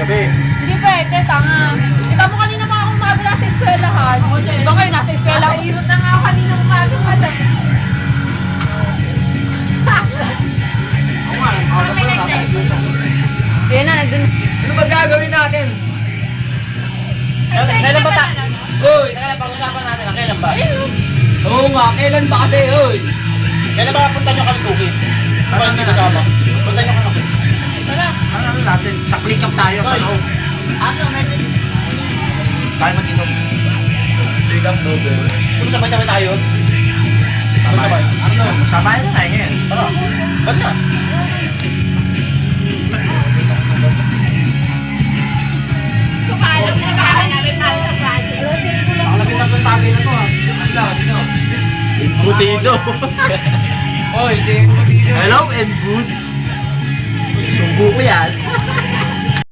gabi. Hindi pwede, tanga. Ikaw mo kanina mga umaga nasa eskwelahan. Ikaw kayo nasa eskwela. Nasa irot na nga ako kanina umaga pa lang. May nag-type. Yan na, nandun. Ano ba gagawin natin? Kailan ba ta? Uy! Kailan pag-usapan natin? Kailan ba? Oo nga, kailan ba kasi, uy? Kailan ba punta nyo Kalugit? Ano hindi kasama? Punta nyo Kalugit. Wala. Ano natin? Sa click up tayo sa loob. Tayo mag-inom. Click up noodle. Sabay-sabay tayo. Sabay. Ano? Sabay na tayo ngayon. Tara. Ba't na? Kumalag na ba namin tayo sa project? Nakalapit ang tagay na to ha. Dito. Embutido. Oy, si Embutido. Hello, Emboots. Subo ko yan.